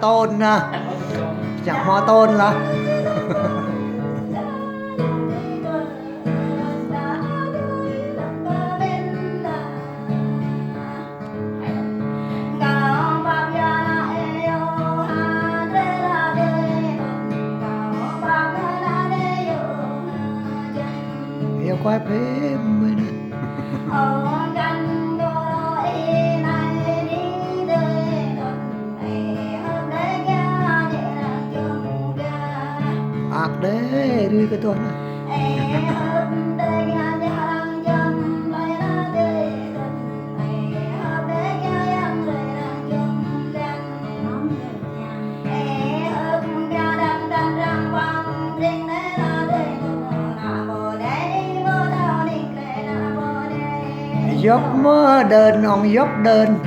โตนนะจากมอโตนเหรอyêu quái phê mới nè ạc đấy đi cái tuần này dốc mơ đơn ông dốc đơn